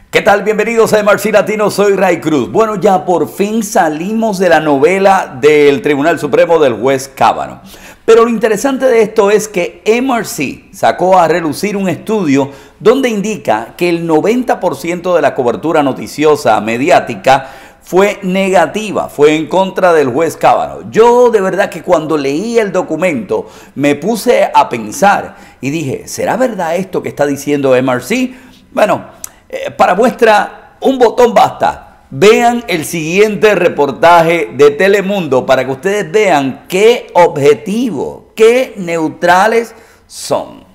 ¿Qué tal? Bienvenidos a MRC Latino, soy Ray Cruz. Bueno, ya por fin salimos de la novela del Tribunal Supremo del juez Kavanaugh. Pero lo interesante de esto es que MRC sacó a relucir un estudio donde indica que el 90% de la cobertura noticiosa mediática fue negativa, fue en contra del juez Kavanaugh. Yo de verdad que cuando leí el documento me puse a pensar y dije, ¿será verdad esto que está diciendo MRC? Bueno, para muestra, un botón basta. Vean el siguiente reportaje de Telemundo para que ustedes vean qué objetivos, qué neutrales son.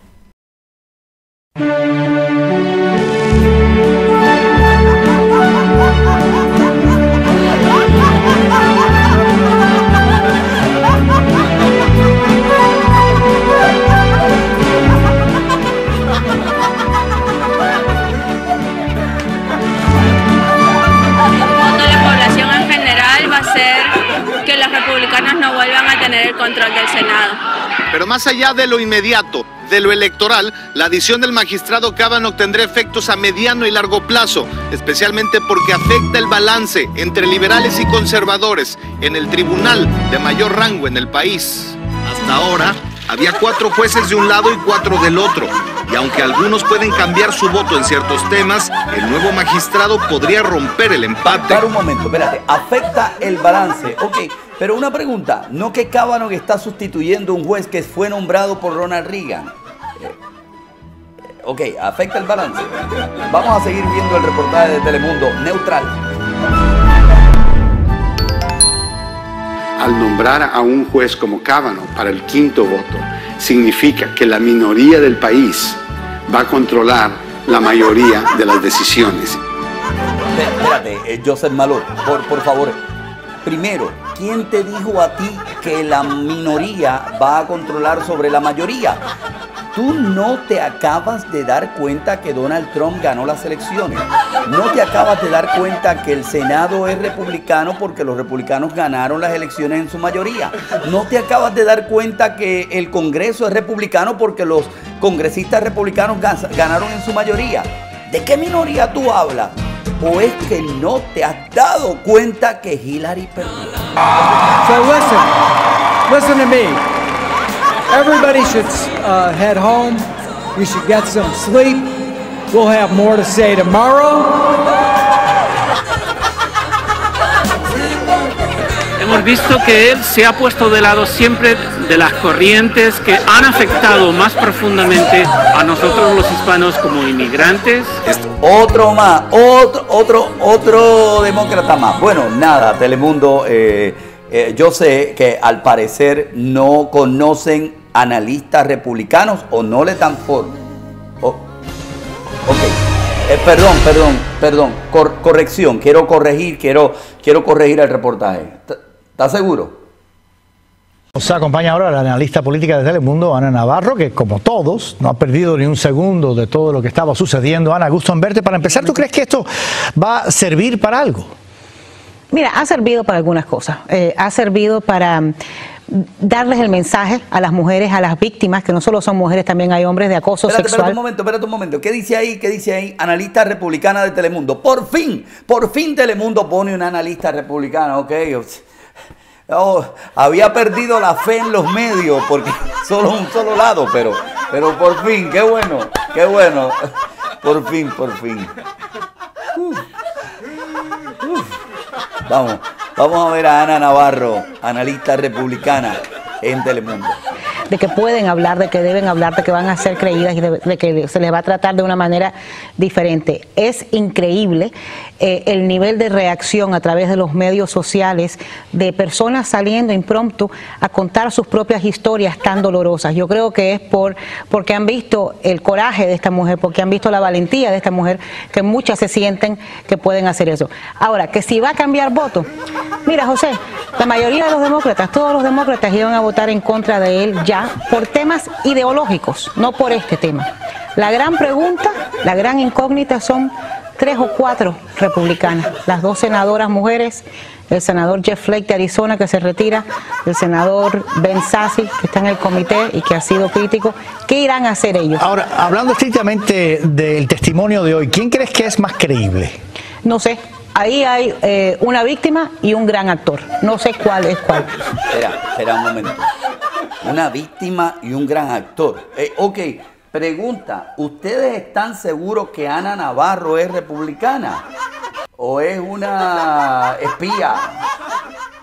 Que los republicanos no vuelvan a tener el control del Senado. Pero más allá de lo inmediato, de lo electoral, la adición del magistrado Kavanaugh tendrá efectos a mediano y largo plazo, especialmente porque afecta el balance entre liberales y conservadores en el tribunal de mayor rango en el país. Hasta ahora, había 4 jueces de un lado y 4 del otro, y aunque algunos pueden cambiar su voto en ciertos temas, el nuevo magistrado podría romper el empate. Para un momento, espérate, afecta el balance. Ok, pero una pregunta, ¿no que Kavanaugh está sustituyendo a un juez que fue nombrado por Ronald Reagan? Ok, afecta el balance. Vamos a seguir viendo el reportaje de Telemundo, neutral. Al nombrar a un juez como Kavanaugh para el 5º voto, significa que la minoría del país va a controlar la mayoría de las decisiones. Espérate, Joseph Malot, por favor. Primero, ¿quién te dijo a ti que la minoría va a controlar sobre la mayoría? Tú no te acabas de dar cuenta que Donald Trump ganó las elecciones. No te acabas de dar cuenta que el Senado es republicano porque los republicanos ganaron las elecciones en su mayoría. No te acabas de dar cuenta que el Congreso es republicano porque los congresistas republicanos ganaron en su mayoría. ¿De qué minoría tú hablas? ¿O es que no te has dado cuenta que Hillary perdió? So listen to me. Everybody should head home. You should get some sleep. We'll have more to say tomorrow. Hemos visto que él se ha puesto de lado siempre de las corrientes que han afectado más profundamente a nosotros los hispanos como inmigrantes. Otro más, otro demócrata más. Bueno, nada, Telemundo, yo sé que al parecer no conocen analistas republicanos o no le dan por... Perdón, corrección, quiero corregir el reportaje. ¿Estás seguro? Nos acompaña ahora la analista política de Telemundo, Ana Navarro, que como todos no ha perdido ni un segundo de todo lo que estaba sucediendo. Ana, gusto en verte. Para empezar, ¿tú crees que esto va a servir para algo? Mira, ha servido para algunas cosas. Ha servido para darles el mensaje a las mujeres, a las víctimas, que no solo son mujeres, también hay hombres de acoso sexual. Espérate un momento. ¿Qué dice ahí? Analista republicana de Telemundo. Por fin Telemundo pone una analista republicana, ok. Había perdido la fe en los medios porque solo un solo lado, pero por fin, qué bueno. Por fin. Vamos a ver a Ana Navarro, analista republicana en Telemundo. De que pueden hablar, de que deben hablar, de que van a ser creídas y de que se les va a tratar de una manera diferente. Es increíble el nivel de reacción a través de los medios sociales de personas saliendo impromptu a contar sus propias historias tan dolorosas. Yo creo que es porque han visto el coraje de esta mujer, porque han visto la valentía de esta mujer, que muchas se sienten que pueden hacer eso. Ahora, que si va a cambiar voto, mira, José, la mayoría de los demócratas, todos los demócratas iban a votar en contra de él ya por temas ideológicos, no por este tema. La gran pregunta, la gran incógnita son 3 o 4 republicanas, las 2 senadoras mujeres el senador Jeff Flake de Arizona, que se retira, el senador Ben Sasse, que está en el comité y que ha sido crítico. ¿Qué irán a hacer ellos? Ahora, hablando estrictamente del testimonio de hoy, ¿quién crees que es más creíble? No sé. Ahí hay una víctima y un gran actor. No sé cuál es cuál. Espera un momento. Una víctima y un gran actor. Ok, pregunta. ¿Ustedes están seguros que Ana Navarro es republicana? ¿O es una espía?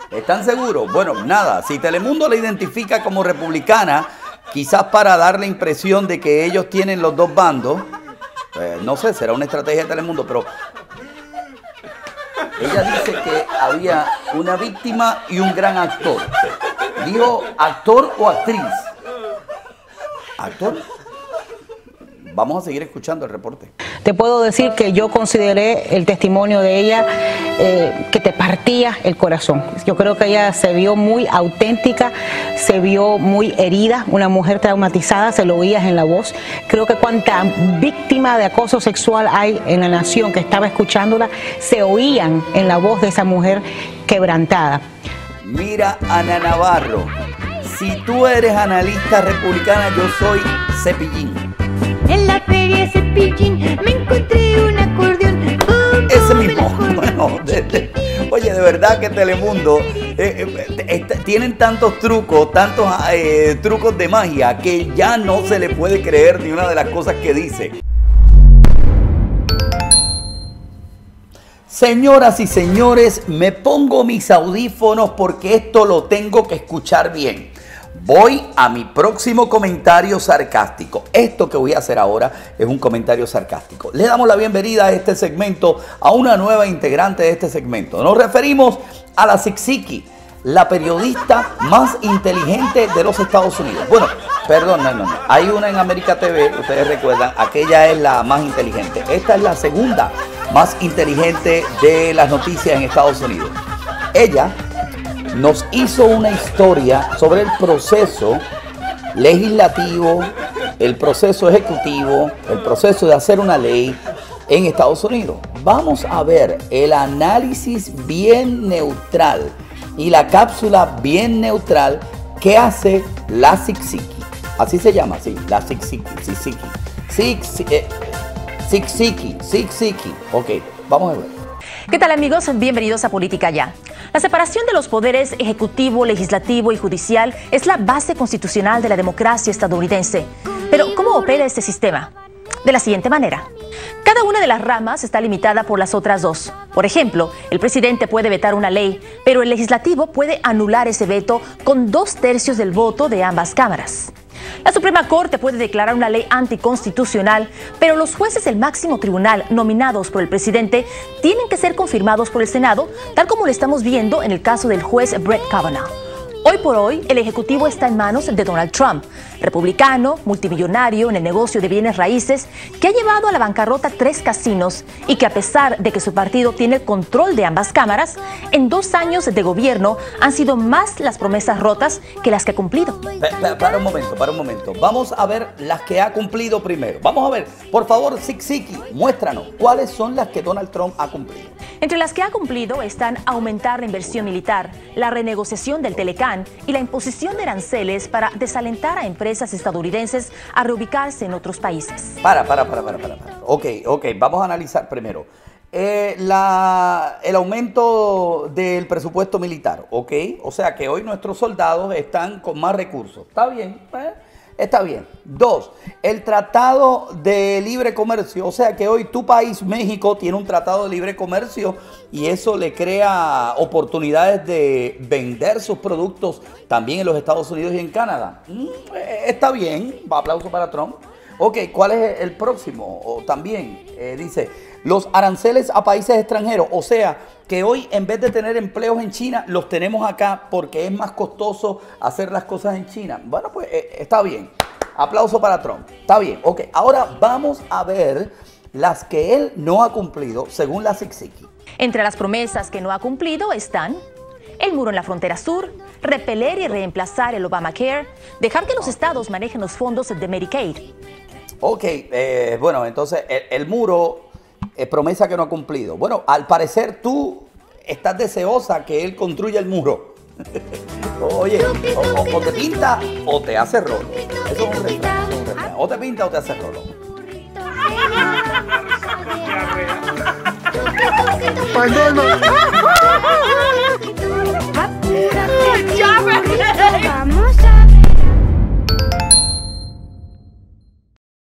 ¿Están seguros? Bueno, nada. Si Telemundo la identifica como republicana, quizás para dar la impresión de que ellos tienen los dos bandos, no sé, será una estrategia de Telemundo, pero ella dice que había una víctima y un gran actor. ¿Dijo actor o actriz? ¿Actor? Vamos a seguir escuchando el reporte. Te puedo decir que yo consideré el testimonio de ella que te partía el corazón. Yo creo que ella se vio muy auténtica, se vio muy herida, una mujer traumatizada, se lo oías en la voz. Creo que cuánta víctima de acoso sexual hay en la nación que estaba escuchándola, se oían en la voz de esa mujer quebrantada. Mira, Ana Navarro, si tú eres analista republicana, yo soy Cepillín. En la feria Cepillín me encontré un acordeón. Ese mismo. Bueno, oye, de verdad que Telemundo tienen tantos trucos, trucos de magia que ya no se le puede creer ni una de las cosas que dice. Señoras y señores, me pongo mis audífonos porque esto lo tengo que escuchar bien. Voy a mi próximo comentario sarcástico. Esto que voy a hacer ahora es un comentario sarcástico. Le damos la bienvenida a este segmento, a una nueva integrante de este segmento. Nos referimos a la Zigzigi, la periodista más inteligente de los Estados Unidos. Bueno, perdón, no. Hay una en América TV, ustedes recuerdan, aquella es la más inteligente. Esta es la segunda más inteligente de las noticias en Estados Unidos. Ella nos hizo una historia sobre el proceso legislativo, el proceso ejecutivo, el proceso de hacer una ley en Estados Unidos. Vamos a ver el análisis bien neutral y la cápsula bien neutral que hace la Zigzigi. Así se llama, sí, la Zigzigi. Zigzigi. Ok, vamos a ver. ¿Qué tal, amigos? Bienvenidos a Política Ya. La separación de los poderes ejecutivo, legislativo y judicial es la base constitucional de la democracia estadounidense. Pero, ¿cómo opera este sistema? De la siguiente manera. Cada una de las ramas está limitada por las otras dos. Por ejemplo, el presidente puede vetar una ley, pero el legislativo puede anular ese veto con 2/3 del voto de ambas cámaras. La Suprema Corte puede declarar una ley anticonstitucional, pero los jueces del máximo tribunal nominados por el presidente tienen que ser confirmados por el Senado, tal como lo estamos viendo en el caso del juez Brett Kavanaugh. Hoy por hoy, el Ejecutivo está en manos de Donald Trump, republicano, multimillonario en el negocio de bienes raíces, que ha llevado a la bancarrota 3 casinos y que, a pesar de que su partido tiene el control de ambas cámaras, en 2 años de gobierno han sido más las promesas rotas que las que ha cumplido. Para un momento. Vamos a ver las que ha cumplido primero. Vamos a ver, por favor, Zigzigi, muéstranos cuáles son las que Donald Trump ha cumplido. Entre las que ha cumplido están aumentar la inversión militar, la renegociación del Telecán y la imposición de aranceles para desalentar a empresas estadounidenses a reubicarse en otros países. Para. Ok, vamos a analizar primero. El aumento del presupuesto militar, ¿ok? O sea que hoy nuestros soldados están con más recursos. ¿Está bien? Está bien. 2, el tratado de libre comercio. O sea que hoy tu país, México, tiene un tratado de libre comercio y eso le crea oportunidades de vender sus productos también en los Estados Unidos y en Canadá. Está bien. Aplauso para Trump. Ok, ¿cuál es el próximo? O también dice los aranceles a países extranjeros. O sea que hoy, en vez de tener empleos en China, los tenemos acá porque es más costoso hacer las cosas en China. Bueno, pues está bien. Aplauso para Trump. Está bien. Ok, ahora vamos a ver las que él no ha cumplido según la Zigzigi. Entre las promesas que no ha cumplido están el muro en la frontera sur, repeler y reemplazar el Obamacare, dejar que los estados manejen los fondos de Medicaid. Ok, bueno, entonces el muro... promesa que no ha cumplido. Bueno, al parecer tú estás deseosa que él construya el muro. Oye, o te pinta o te hace rolo. Eso es un refrán. O te pinta o te hace rolo. Manolo.